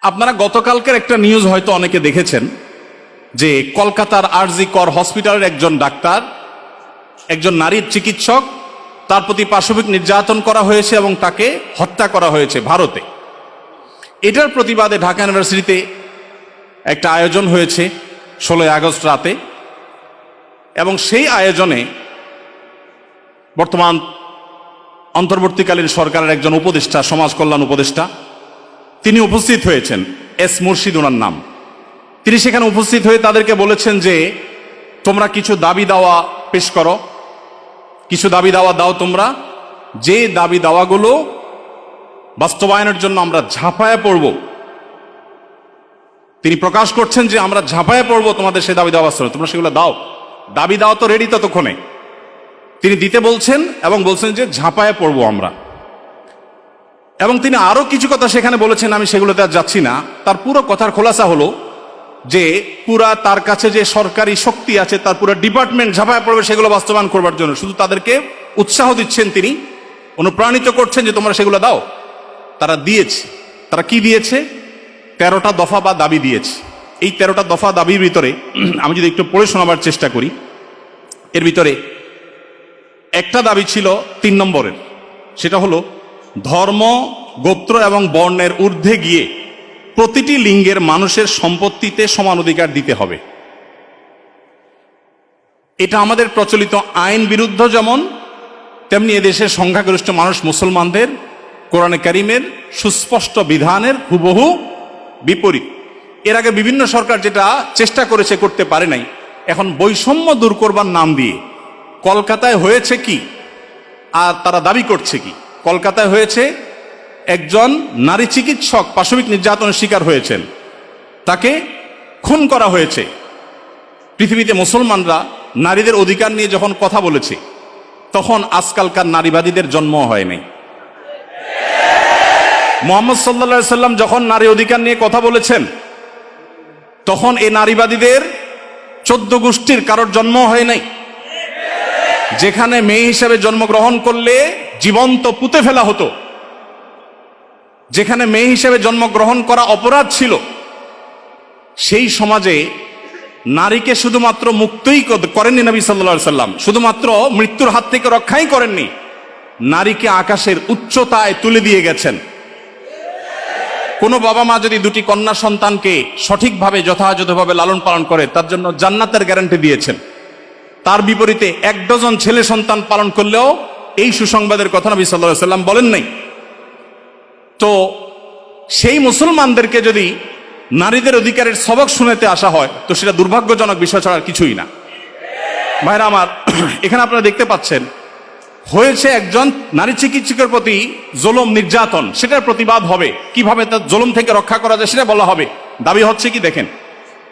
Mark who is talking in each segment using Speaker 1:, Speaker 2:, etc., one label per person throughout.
Speaker 1: আপনারা গতকালকের একটা নিউজ হয়তো অনেকে দেখেছেন যে কলকাতার আরজি কর হসপিটালের একজন ডাক্তার, একজন নারীর চিকিৎসক, তার প্রতি পাশবিক নির্যাতন করা হয়েছে এবং তাকে হত্যা করা হয়েছে ভারতে। এটার প্রতিবাদে ঢাকা ইউনিভার্সিটিতে একটা আয়োজন হয়েছে 16 আগস্ট রাতে, এবং সেই আয়োজনে বর্তমান অন্তর্বর্তীকালীন সরকারের একজন উপদেষ্টা, সমাজ কল্যাণ উপদেষ্টা, তিনি উপস্থিত হয়েছেন। এস মুর্শিদ ওনার নাম। তিনি সেখানে উপস্থিত হয়ে তাদেরকে বলেছেন যে তোমরা কিছু দাবি দাওয়া পেশ করো, কিছু দাবি দাওয়া দাও তোমরা, যে দাবি দাওয়াগুলো বাস্তবায়নের জন্য আমরা ঝাঁপায়ে পড়ব। তিনি প্রকাশ করছেন যে আমরা ঝাঁপায়ে পড়ব তোমাদের সেই দাবি দাওয়া বাস্তবায়ন, তোমরা সেগুলো দাও। দাবি দাওয়া তো রেডি ততক্ষণে, তিনি দিতে বলছেন এবং বলছেন যে ঝাঁপায়ে পড়ব আমরা। এবং তিনি আরো কিছু কথা সেখানে বলেছেন, আমি সেগুলোতে আর যাচ্ছি না। তার পুরো কথার খোলাসা হলো যে পুরা তার কাছে যে সরকারি শক্তি আছে, তার পুরো ডিপার্টমেন্ট ঝাঁপায়ে পড়বে সেগুলো বাস্তবায়ন করবার জন্য। শুধু তাদেরকে উৎসাহ দিচ্ছেন, তিনি অনুপ্রাণিত করছেন যে তোমরা সেগুলো দাও। তারা দিয়েছে। তারা কি দিয়েছে? 13টা দফা বা দাবি দিয়েছে। এই 13টা দফা দাবির ভিতরে আমি যদি একটু পড়ে শোনাবার চেষ্টা করি, এর ভিতরে একটা দাবি ছিল 3 নম্বরের, সেটা হলো ধর্ম, গোত্র এবং বর্ণের ঊর্ধ্বে গিয়ে প্রতিটি লিঙ্গের মানুষের সম্পত্তিতে সমান অধিকার দিতে হবে। এটা আমাদের প্রচলিত আইন বিরুদ্ধ যেমন, তেমনি এদেশের সংখ্যাগরিষ্ঠ মানুষ মুসলমানদের কোরআনে কারিমের সুস্পষ্ট বিধানের হুবহু বিপরীত। এর আগে বিভিন্ন সরকার যেটা চেষ্টা করেছে, করতে পারে নাই। এখন বৈষম্য দূর করবার নাম দিয়ে কলকাতায় হয়েছে কি, আর তারা দাবি করছে কি? কলকাতায় হয়েছে, একজন নারী চিকিৎসক পাশবিক নির্যাতনের শিকার হয়েছেন, তাকে খুন করা হয়েছে। পৃথিবীতে মুসলমানরা নারীদের অধিকার নিয়ে যখন কথা বলেছে, তখন আজকালকার নারীবাদীদের জন্ম হয় নাই। মুহাম্মদ সাল্লাল্লাহু আলাইহি সাল্লাম যখন নারী অধিকার নিয়ে কথা বলেছেন, তখন এই নারীবাদীদের 14 গোষ্ঠীর কারোর জন্ম হয় নাই। যেখানে মেয়ে হিসেবে জন্মগ্রহণ করলে জীবন্ত পুঁতে ফেলা হতো, যেখানে মেয়ে হিসেবে জন্মগ্রহণ করা অপরাধ ছিল, সেই সমাজে নারীকে শুধুমাত্র মুক্তই করেননি নবী সাল্লাল্লাহু আলাইহি সাল্লাম, শুধুমাত্র মৃত্যুর হাত থেকে রক্ষাই করেননি, নারীকে আকাশের উচ্চতায় তুলে দিয়ে গেছেন। কোন বাবা মা যদি 2টি কন্যা সন্তানকে সঠিকভাবে যথাযথভাবে লালন পালন করে, তার জন্য জান্নাতের গ্যারান্টি দিয়েছেন। তার বিপরীতে 1 ডজন ছেলে সন্তান পালন করলেও এই সুসংবাদের কথা নবী সাল্লাল্লাহু আলাইহি সাল্লাম বলেন নাই। তো সেই মুসলমানদেরকে যদি নারীদের অধিকারের সবক শুনাতে আসা হয়, তো সেটা দুর্ভাগ্যজনক বিষয় ছাড়া কিছুই না। ভাইরা আমার, এখানে আপনারা দেখতে পাচ্ছেন হয়েছে একজন নারী চিকিৎসকের প্রতি জুলুম নির্যাতন, সেটার প্রতিবাদ হবে, কিভাবে তার জুলুম থেকে রক্ষা করা যায় সেটা বলা হবে। দাবি হচ্ছে কি দেখেন,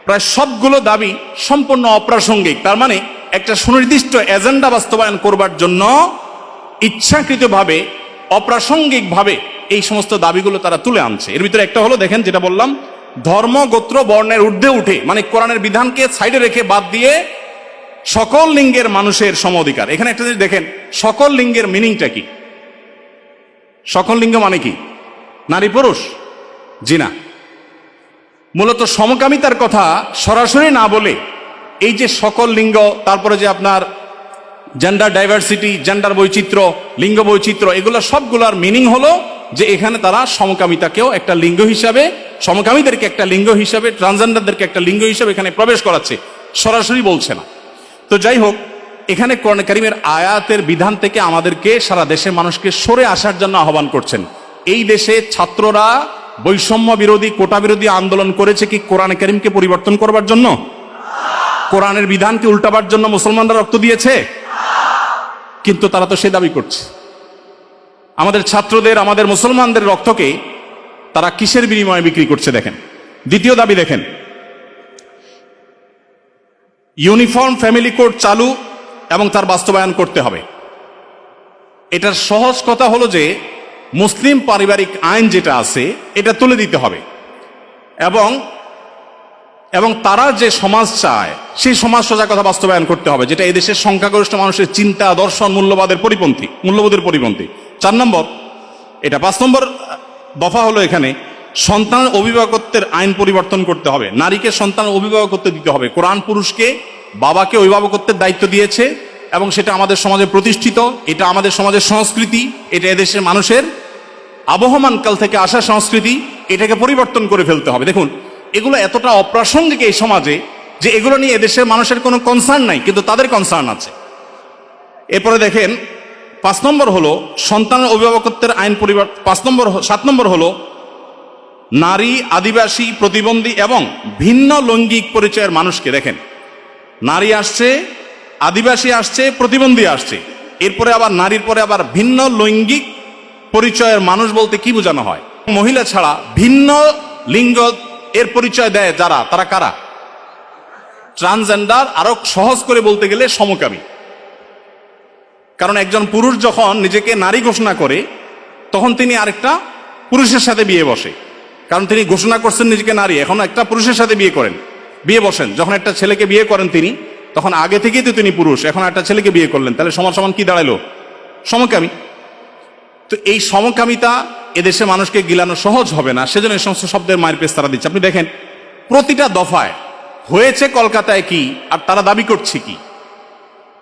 Speaker 1: প্রায় সবগুলো দাবি সম্পূর্ণ অপ্রাসঙ্গিক। তার মানে একটা সুনির্দিষ্ট এজেন্ডা বাস্তবায়ন করবার জন্য ইচ্ছাকৃতভাবে অপ্রাসঙ্গিকভাবে এই সমস্ত দাবিগুলো তারা তুলে আনছে। এর ভিতরে একটা হলো, দেখেন যেটা বললাম, ধর্ম, গোত্র, বর্ণের ঊর্ধ্বে উঠে, মানে কোরআনের বিধানকে সাইডে রেখে বাদ দিয়ে সকল লিঙ্গের মানুষের সম অধিকার। এখানে একটা জিনিস দেখেন, সকল লিঙ্গের মিনিংটা কি? সকল লিঙ্গ মানে কি? নারী পুরুষ? জি না। মূলত সমকামিতার কথা সরাসরি না বলে এই যে সকল লিঙ্গ, তারপরে যে আপনার জেন্ডার ডাইভার্সিটি, জেন্ডার বৈচিত্র্য, লিঙ্গ বৈচিত্র্য, এগুলো সবগুলোর মিনিং হলো যে এখানে তারা সমকামিতাকেও একটা লিঙ্গ হিসাবে, সমকামীদেরকে একটা লিঙ্গ হিসাবে, ট্রান্সজেন্ডারদেরকে একটা লিঙ্গ হিসাবে এখানে প্রবেশ করাচ্ছে, সরাসরি বলছে না। তো যাই হোক, এখানে কোরআন কারীমের আয়াতের বিধান থেকে আমাদেরকে, সারা দেশের মানুষকে সরে আসার জন্য আহ্বান করছেন। এই দেশে ছাত্ররা বৈষম্য বিরোধী, কোটা বিরোধী আন্দোলন করেছে কি কোরআন কারীমকে পরিবর্তন করবার জন্য? কোরআনের বিধানকে উল্টাবার জন্য মুসলমানরা রক্ত দিয়েছে? কিন্তু তারা তো সে দাবি করছে। আমাদের ছাত্রদের, আমাদের মুসলমানদের রক্তকে তারা কিসের বিনিময়ে বিক্রি করছে দেখেন। দ্বিতীয় দাবি দেখেন, ইউনিফর্ম ফ্যামিলি কোড চালু এবং তার বাস্তবায়ন করতে হবে। এটার সহজ কথা হলো যে মুসলিম পারিবারিক আইন যেটা আছে এটা তুলে দিতে হবে, এবং তারা যে সমাজ চায় সেই সমাজ সোজা কথা বাস্তবায়ন করতে হবে, যেটা এদেশের সংখ্যাগরিষ্ঠ মানুষের চিন্তা, দর্শন, মূল্যবোধের পরিপন্থী। 4 নম্বর, এটা 5 নম্বর দফা হলো এখানে সন্তানের অভিভাবকত্বের আইন পরিবর্তন করতে হবে, নারীকে সন্তানের অভিভাবকত্ব দিতে হবে। কোরআন পুরুষকে বাবাকে অভিভাবকত্বের দায়িত্ব দিয়েছে এবং সেটা আমাদের সমাজে প্রতিষ্ঠিত, এটা আমাদের সমাজের সংস্কৃতি, এটা এদেশের মানুষের আবহমানকাল থেকে আসা সংস্কৃতি, এটাকে পরিবর্তন করে ফেলতে হবে। দেখুন, এগুলো এতটা অপ্রাসঙ্গিক এই সমাজে যে এগুলো নিয়ে এদেশের মানুষের কোনো কনসার্ন নাই, কিন্তু তাদের কনসার্ন আছে। এরপরে দেখেন 5 নম্বর হলো সন্তানের অভিভাবকত্বের আইন পরিবর্তন। 7 নম্বর হলো নারী, আদিবাসী, প্রতিবন্ধী এবং ভিন্ন লৈঙ্গিক পরিচয়ের মানুষকে, দেখেন নারী আসছে, আদিবাসী আসছে, প্রতিবন্ধী আসছে, এরপরে আবার নারীর পরে আবার ভিন্ন লৈঙ্গিক পরিচয়ের মানুষ বলতে কি বোঝানো হয়? মহিলা ছাড়া ভিন্ন লিঙ্গ এর পরিচয় দেয় যারা, তারা কারা? ট্রান্সজেন্ডার, আরো সহজ করে বলতে গেলে সমকামী। কারণ একজন পুরুষ যখন নিজেকে নারী ঘোষণা করে তখন তিনি আরেকটা পুরুষের সাথে বিয়ে বসে, কারণ তিনি ঘোষণা করছেন নিজেকে নারী, এখন একটা পুরুষের সাথে বিয়ে বসেন। যখন একটা ছেলেকে বিয়ে করেন তিনি, তখন আগে থেকেই তো তিনি পুরুষ, এখন একটা ছেলেকে বিয়ে করলেন, তাহলে সমান সমান কি দাঁড়ালো? সমকামী। তো এই সমকামিতা এদেশে মানুষকে গিলানো সহজ হবে না, সেজন্য এই সমস্ত শব্দের মায়ের পেশ তারা দিচ্ছে। আপনি দেখেন প্রতিটা দফায় হয়েছে কলকাতায় কি, আর তারা দাবি করছে কি।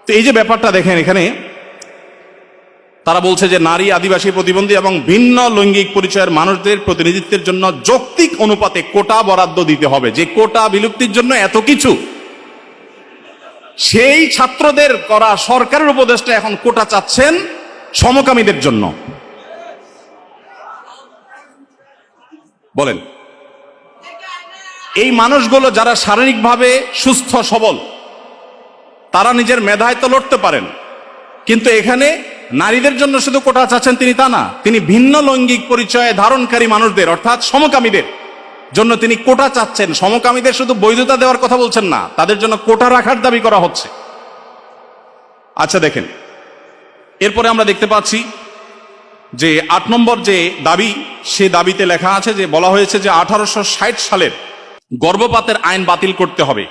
Speaker 1: তো এই যে ব্যাপারটা দেখেন, এখানে তারা বলছে যে নারী, আদিবাসী, প্রতিবন্ধী এবং ভিন্ন লৈঙ্গিক পরিচয়ের মানুষদের প্রতিনিধিত্বের জন্য যৌক্তিক অনুপাতে কোটা বরাদ্দ দিতে হবে। যে কোটা বিলুপ্তির জন্য এত কিছু, সেই ছাত্রদের করা সরকারের উপদেষ্টা এখন কোটা চাচ্ছেন সমকামীদের জন্য। বলেন, এই মানুষগুলো যারা শারীরিকভাবে সুস্থ সবল, তারা নিজের মেধায় তো লড়তে পারেন, কিন্তু এখানে নারীদের জন্য শুধু কোটা চাচ্ছেন তিনি তা না, তিনি ভিন্ন লৈঙ্গিক পরিচয় ধারণকারী মানুষদের অর্থাৎ সমকামীদের জন্য তিনি কোটা চাচ্ছেন। সমকামীদের শুধু বৈধতা দেওয়ার কথা বলছেন না, তাদের জন্য কোটা রাখার দাবি করা হচ্ছে। আচ্ছা দেখেন, এরপরে আমরা দেখতে পাচ্ছি যে 8 নম্বর যে দাবি, সে দাবিতে লেখা আছে যে বলা হয়েছে যে 1860 সালের গর্ভপাতের আইন বাতিল করতে হবে,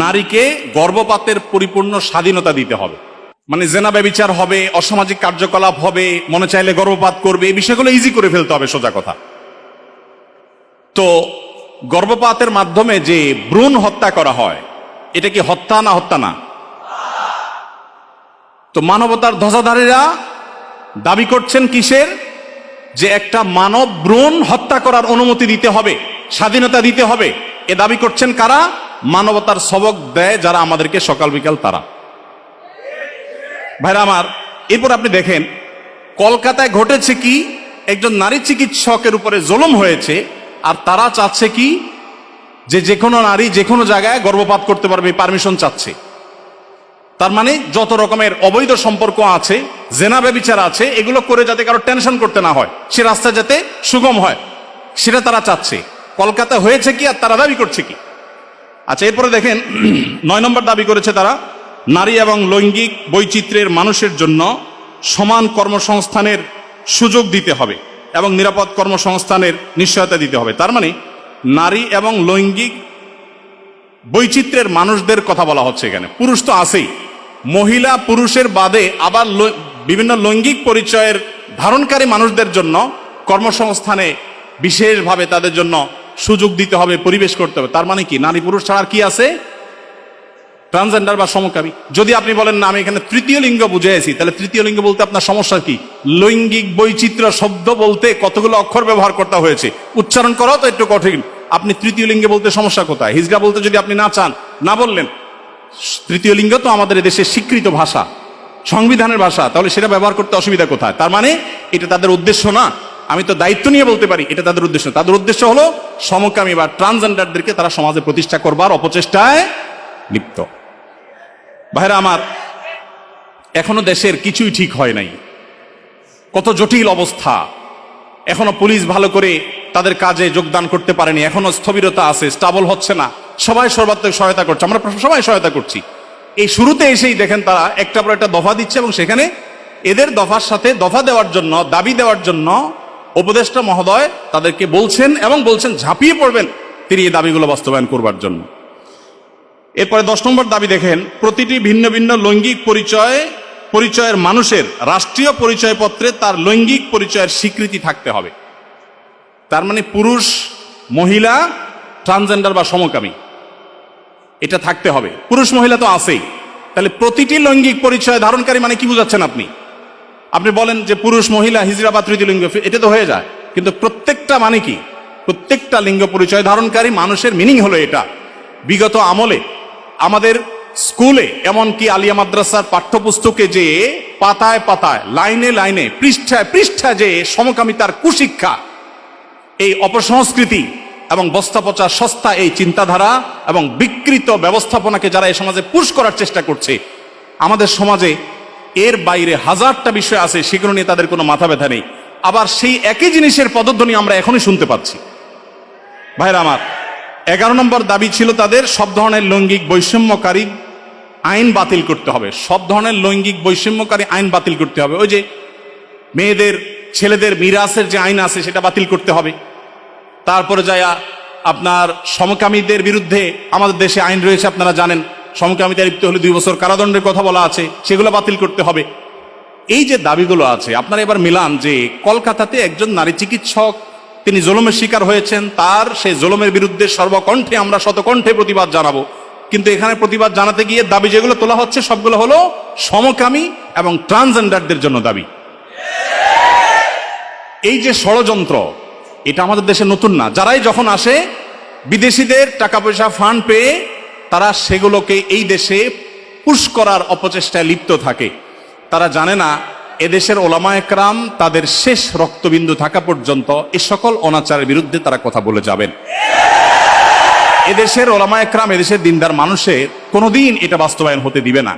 Speaker 1: নারীকে গর্ভপাতের পরিপূর্ণ স্বাধীনতা দিতে হবে। মানে জেনা ব্যভিচার হবে, অসামাজিক কার্যকলাপ হবে, মনে চাইলে গর্ভপাত করবে, এই বিষয়গুলো ইজি করে ফেলতে হবে, সোজা কথা। তো গর্ভপাতের মাধ্যমে যে ভ্রূণ হত্যা করা হয়, এটা কি হত্যা না? হত্যা না? তো মানবতার ধ্বজাধারীরা দাবি করছেন কিসের? যে একটা মানব ভ্রূণ হত্যা করার অনুমতি দিতে হবে, স্বাধীনতা দিতে হবে। এ দাবি করছেন কারা? মানবতার সবক দেয় যারা আমাদেরকে সকাল বিকাল, তারা। ভাইরা আমার, এরপর আপনি দেখেন কলকাতায় ঘটেছে কি, একজন নারী চিকিৎসকের উপরে জুলুম হয়েছে, আর তারা চাচ্ছে কি যে কোনো নারী যে কোনো জায়গায় গর্ভপাত করতে পারবে, পারমিশন চাচ্ছে। তার মানে যত রকমের অবৈধ সম্পর্ক আছে, জেনা ব্যভিচার আছে, এগুলো করে যাতে কারো টেনশন করতে না হয়, সে রাস্তা যাতে সুগম হয়, সেটা তারা চাচ্ছে। কলকাতা হয়েছে কি, আর তারা দাবি করছে কি? আচ্ছা, এরপরে দেখেন 9 নম্বর দাবি করেছে তারা, নারী এবং লৈঙ্গিক বৈচিত্র্যের মানুষের জন্য সমান কর্মসংস্থানের সুযোগ দিতে হবে এবং নিরাপদ কর্মসংস্থানের নিশ্চয়তা দিতে হবে। তার মানে নারী এবং লৈঙ্গিক বৈচিত্র্যের মানুষদের কথা বলা হচ্ছে এখানে। পুরুষ তো আছেই, মহিলা পুরুষের বাদে আবার বিভিন্ন লৈঙ্গিক পরিচয়ের ধারণকারী মানুষদের জন্য কর্মসংস্থানে বিশেষভাবে তাদের জন্য সুযোগ দিতে হবে, পরিবেশ করতে হবে। তার মানে কি, নারী পুরুষ ছাড়া কি আছে? ট্রান্সজেন্ডার বা সমকামী। যদি আপনি বলেন না আমি এখানে তৃতীয় লিঙ্গ বুঝেছি, তাহলে তৃতীয় লিঙ্গ বলতে আপনার সমস্যা কি? লৈঙ্গিক বৈচিত্র্য শব্দ বলতে কতগুলো অক্ষর ব্যবহার করতে হয়েছে, উচ্চারণ করাও তো একটু কঠিন। আপনি তৃতীয় লিঙ্গে বলতে সমস্যা কোথায়? হিজড়া বলতে যদি আপনি না চান, না বললেন। তৃতীয় লিঙ্গ তো আমাদের দেশের স্বীকৃত ভাষা, সংবিধানের ভাষা, তাহলে সেটা ব্যবহার করতে অসুবিধা কোথায়? তার মানে এটা তাদের উদ্দেশ্য না। আমি তো দায়িত্ব নিয়ে বলতে পারি এটা তাদের উদ্দেশ্য। তাদের উদ্দেশ্য হলো সমকামী বা ট্রান্সজেন্ডারদেরকে তারা সমাজে প্রতিষ্ঠা করবার অপচেষ্টায় লিপ্ত। ভাইরা আমার, এখনো দেশের কিছুই ঠিক হয় নাই, কত জটিল অবস্থা। এখনো পুলিশ ভালো করে তাদের কাজে যোগদান করতে পারেনি, এখনো স্থবিরতা আছে, স্টাবল হচ্ছে না। সবাই সর্বাত্মক সহায়তা করছে, আমরা সবাই সহায়তা করছি। এই শুরুতে এসেই দেখেন তারা একটা পর একটা দফা দিচ্ছে, এবং সেখানে এদের দফার সাথে দফা দেওয়ার জন্য, দাবি দেওয়ার জন্য উপদেষ্টা মহোদয় তাদেরকে বলছেন এবং বলছেন ঝাঁপিয়ে পড়বেন তিনি এই দাবিগুলো বাস্তবায়ন করবার জন্য। এরপরে 10 নম্বর দাবি দেখেন, প্রতিটি ভিন্ন ভিন্ন লৈঙ্গিক পরিচয়ের মানুষের রাষ্ট্রীয় পরিচয়পত্রে তার লৈঙ্গিক পরিচয়ের স্বীকৃতি থাকতে হবে। তার মানে পুরুষ, মহিলা, ট্রান্সজেন্ডার বা সমকামী এটা থাকতে হবে। পুরুষ মহিলা তো আছেই, তাহলে প্রতিটি লৈঙ্গিক পরিচয় ধারণকারী মানে কি বুঝাচ্ছেন আপনি? আপনি বলেন যে পুরুষ, মহিলা, হিজড়া বা তৃতীয় লিঙ্গ, এটা তো হয়ে যায়, কিন্তু প্রত্যেকটা মানে কি? প্রত্যেকটা লিঙ্গ পরিচয় ধারণকারী মানুষের মিনিং হলো এটা। বিগত আমলে আমাদের স্কুলে, এমনকি আলিয়া মাদ্রাসার পাঠ্যপুস্তকে যে পাতায় পাতায়, লাইনে লাইনে, পৃষ্ঠায় পৃষ্ঠায় যে সমকামিতার কুশিক্ষা, এই অপসংস্কৃতি এবং বস্তা পচা সস্তা এই চিন্তাধারা এবং বিকৃত ব্যবস্থাপনাকে যারা এই সমাজে পুশ করার চেষ্টা করছে, আমাদের সমাজে এর বাইরে হাজারটা বিষয় আছে, সেগুলো নিয়ে তাদের কোনো মাথা ব্যথা নেই। আবার সেই একই জিনিসের পদধ্বনি আমরা এখনই শুনতে পাচ্ছি। ভাইরা আমার, 11 নম্বর দাবি ছিল তাদের, সব ধরনের লৈঙ্গিক বৈষম্যকারী আইন বাতিল করতে হবে। সব ধরনের লৈঙ্গিক বৈষম্যকারী আইন বাতিল করতে হবে। ওই যে মেয়েদের, ছেলেদের মিরাসের যে আইন আছে সেটা বাতিল করতে হবে। তারপরে যায়া আপনার সমকামীদের বিরুদ্ধে আমাদের দেশে আইন রয়েছে, আপনারা জানেন, সমকামিতা লিপ্ত হলে 2 বছর কারাদণ্ডের কথা বলা আছে, সেগুলো বাতিল করতে হবে। এই যে দাবিগুলো আছে, আপনারা এবার মিলান যে কলকাতাতে একজন নারী চিকিৎসক, তিনি জুলুমের শিকার হয়েছেন, তার সেই জুলুমের বিরুদ্ধে সর্বকণ্ঠে আমরা শতকণ্ঠে প্রতিবাদ জানাবো, কিন্তু এখানে প্রতিবাদ জানাতে গিয়ে দাবি যেগুলো তোলা হচ্ছে সবগুলো হলো সমকামী এবং ট্রান্সজেন্ডারদের জন্য দাবি। এই যে ষড়যন্ত্র, এটা আমাদের দেশে নতুন না। যারাই যখন আসে, বিদেশিদের টাকা পয়সা ফান্ড পেয়ে তারা সেগুলোকে এই দেশে পুশ করার অপচেষ্টায় লিপ্ত থাকে। তারা জানে না এদেশের ওলামা একরাম তাদের শেষ রক্তবিন্দু থাকা পর্যন্ত এ সকল অনাচারের বিরুদ্ধে তারা কথা বলে যাবেন। এদেশের ওলামা একরাম, এদেশের দিনদার মানুষের কোনোদিন এটা বাস্তবায়ন হতে দিবে না।